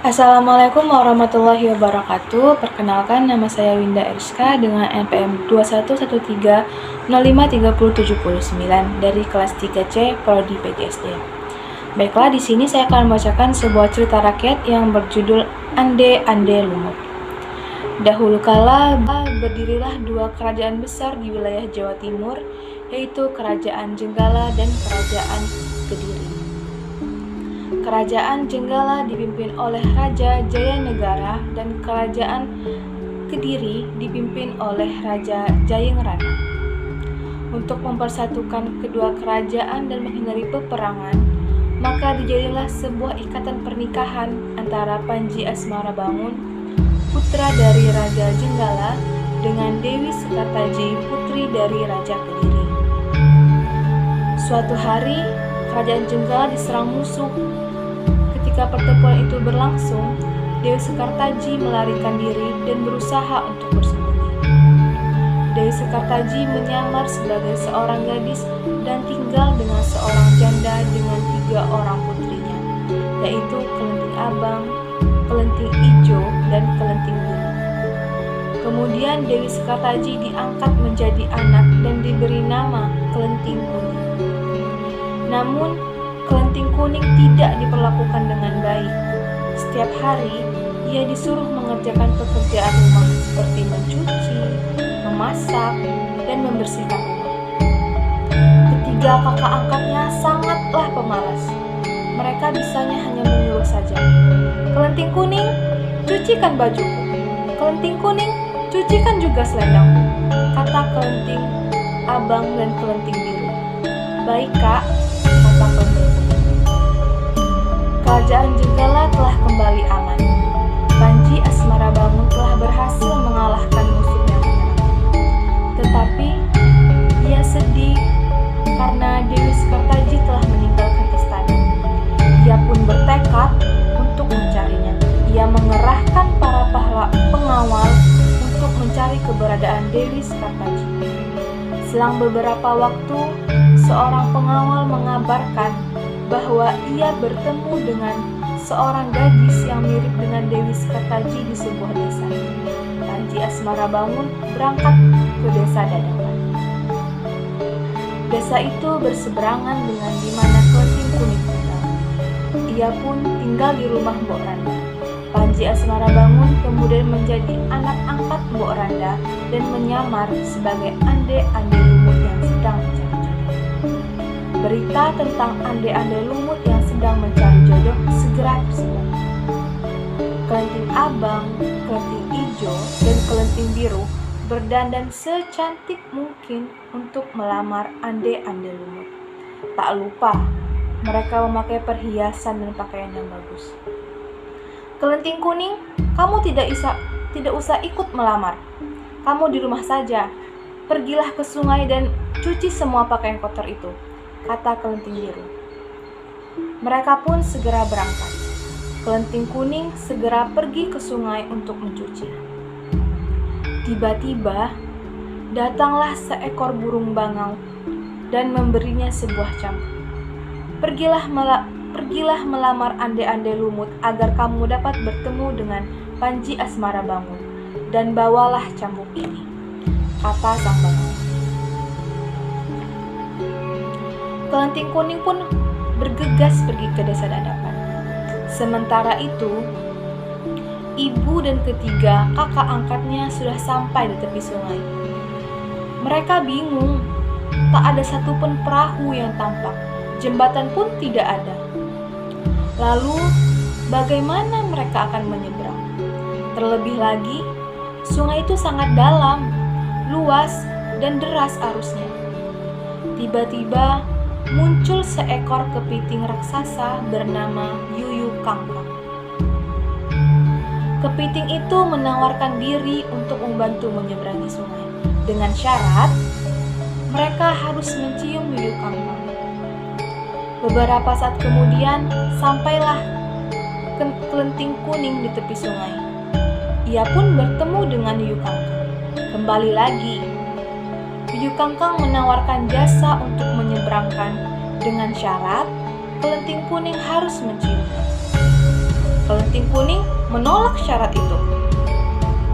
Assalamualaikum warahmatullahi wabarakatuh. Perkenalkan, nama saya Winda Eriska dengan NPM 2113053079 dari kelas 3C Prodi PGSD. Baiklah, di sini saya akan membacakan sebuah cerita rakyat yang berjudul Ande Ande Lumut. Dahulu kala berdirilah dua kerajaan besar di wilayah Jawa Timur, yaitu Kerajaan Jenggala dan Kerajaan Kediri. Kerajaan Jenggala dipimpin oleh Raja Jayanegara dan Kerajaan Kediri dipimpin oleh Raja Jayenggrana. Untuk mempersatukan kedua kerajaan dan menghindari peperangan, maka dijadilah sebuah ikatan pernikahan antara Panji Asmarabangun, putra dari Raja Jenggala, dengan Dewi Sekartaji, putri dari Raja Kediri. Suatu hari, Kerajaan Jenggala diserang musuh. Ketika pertempuran itu berlangsung, Dewi Sekartaji melarikan diri dan berusaha untuk bersembunyi. Dewi Sekartaji menyamar sebagai seorang gadis dan tinggal dengan seorang janda dengan 3 orang putrinya, yaitu Kelenting Abang, Kelenting Ijo, dan Kelenting Biru. Kemudian Dewi Sekartaji diangkat menjadi anak dan diberi nama Kelenting Kuning. Namun, Kelenting Kuning tidak diperlakukan dengan baik. Setiap hari, ia disuruh mengerjakan pekerjaan rumah seperti mencuci, memasak, dan membersihkan rumah. Ketiga kakak angkatnya sangatlah pemalas. Mereka bisanya hanya menyuruh saja. Kelenting Kuning, cucikan bajuku. Kelenting Kuning, cucikan juga selendangku, kata Kelenting Abang dan Kelenting Biru. Baik, Kak, kata Kelenting Kuning. Kerajaan Jenggala telah kembali aman. Panji Asmarabangun telah berhasil mengalahkan musuhnya menyenangkan. Tetapi ia sedih karena Dewi Sekartaji telah meninggalkan istana. Ia pun bertekad untuk mencarinya. Ia mengerahkan para pengawal untuk mencari keberadaan Dewi Sekartaji. Selang beberapa waktu, seorang pengawal mengabarkan bahwa ia bertemu dengan seorang gadis yang mirip dengan Dewi Sekartaji di sebuah desa. Panji Asmarabangun berangkat ke desa Dadakan. Desa itu berseberangan dengan di mana Kelenting Kuning tinggal. Ia pun tinggal di rumah Mbok Randa. Panji Asmarabangun kemudian menjadi anak angkat Mbok Randa dan menyamar sebagai ande-ande lumut yang sedang mencari jodoh. Berita tentang ande-ande lumut yang sedang mencari jodoh segera tersebar. Kelenting Abang, Kelenting Ijo, dan Kelenting Biru berdandan secantik mungkin untuk melamar ande-ande lumut. Tak lupa, mereka memakai perhiasan dan pakaian yang bagus. Kelenting Kuning, kamu tidak usah ikut melamar. Kamu di rumah saja. Pergilah ke sungai dan cuci semua pakaian kotor itu, kata Kelenting Biru. Mereka pun segera berangkat. Kelenting Kuning segera pergi ke sungai untuk mencuci. Tiba-tiba, datanglah seekor burung bangau dan memberinya sebuah cambuk. Pergilah melamar ande-ande lumut agar kamu dapat bertemu dengan Panji Asmarabangun, dan bawalah cambuk ini, kata sang bangau. Kelenting Kuning pun bergegas pergi ke desa Dadakan. Sementara itu, ibu dan ketiga kakak angkatnya sudah sampai di tepi sungai. Mereka bingung, tak ada satupun perahu yang tampak, jembatan pun tidak ada. Lalu, bagaimana mereka akan menyeberang? Terlebih lagi, sungai itu sangat dalam, luas, dan deras arusnya. Tiba-tiba, muncul seekor kepiting raksasa bernama Yuyu Kangkang. Kepiting itu menawarkan diri untuk membantu menyeberangi sungai dengan syarat mereka harus mencium Yuyu Kangkang. Beberapa saat kemudian sampailah Kelenting Kuning di tepi sungai. Ia pun bertemu dengan Yuyu Kangkang. Kembali lagi, Yuyu Kangkang menawarkan jasa untuk menyeberangkan dengan syarat Kelenting Kuning harus menciumnya. Kelenting Kelenting Kuning menolak syarat itu.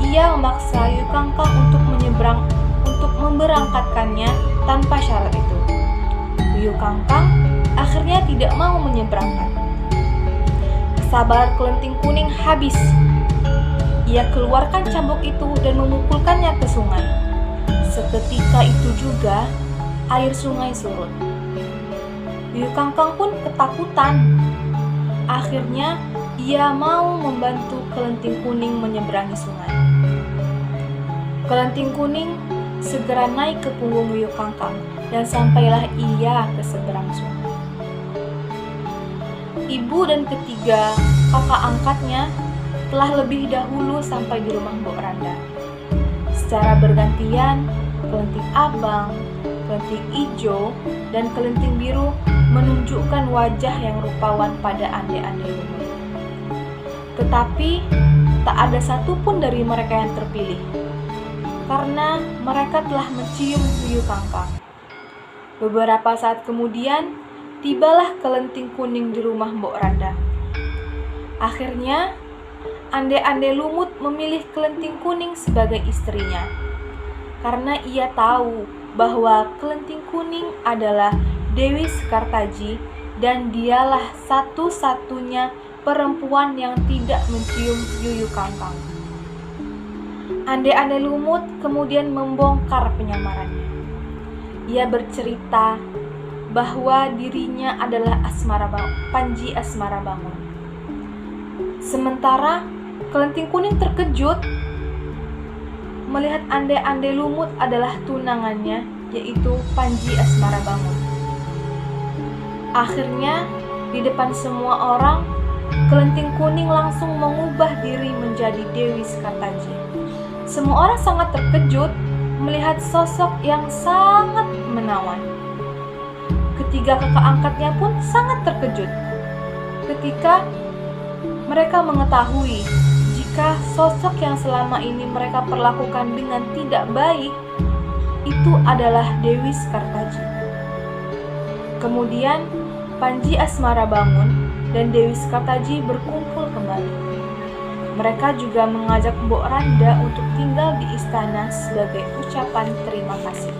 Ia memaksa Yuyu Kangkang untuk memberangkatkannya tanpa syarat itu. Yuyu Kangkang akhirnya tidak mau menyeberangkan. Kesabaran Kelenting Kuning habis. Ia keluarkan cambuk itu dan memukulkannya ke sungai. Seketika itu juga air sungai surut. Yuyu Kangkang pun ketakutan. Akhirnya ia mau membantu Kelenting Kuning menyeberangi sungai. Kelenting Kuning segera naik ke punggung Yuyu Kangkang dan sampailah ia ke seberang sungai. Ibu dan ketiga kakak angkatnya telah lebih dahulu sampai di rumah Mbok Randa. Secara bergantian, Kelenting Abang, Kelenting Ijo, dan Kelenting Biru menunjukkan wajah yang rupawan pada ande-ande lumut. Tetapi tak ada satupun dari mereka yang terpilih, karena mereka telah mencium Yuyu Kangkang. Beberapa saat kemudian, tibalah Kelenting Kuning di rumah Mbok Randa. Akhirnya, ande-ande lumut memilih Kelenting Kuning sebagai istrinya, karena ia tahu bahwa Kelenting Kuning adalah Dewi Sekartaji dan dialah satu-satunya perempuan yang tidak mencium Yuyu Kangkang. Ande-ande lumut kemudian membongkar penyamarannya. Ia bercerita bahwa dirinya adalah Panji Asmara Bangun. Sementara Kelenting Kuning terkejut melihat ande-ande lumut adalah tunangannya, yaitu Panji Asmara Bangun. Akhirnya, di depan semua orang, Kelenting Kuning langsung mengubah diri menjadi Dewi Sekartaji. Semua orang sangat terkejut melihat sosok yang sangat menawan. Ketiga kakak angkatnya pun sangat terkejut ketika mereka mengetahui jika sosok yang selama ini mereka perlakukan dengan tidak baik itu adalah Dewi Sekartaji. Kemudian Panji Asmara Bangun dan Dewi Sekartaji berkumpul kembali. Mereka juga mengajak Mbok Randa untuk tinggal di istana sebagai ucapan terima kasih.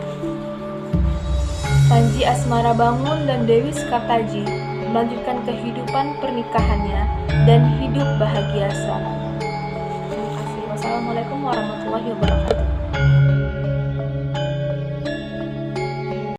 Panji Asmara Bangun dan Dewi Sekartaji melanjutkan kehidupan pernikahannya dan hidup bahagia selamanya. Terima kasih. Wassalamualaikum warahmatullahi wabarakatuh.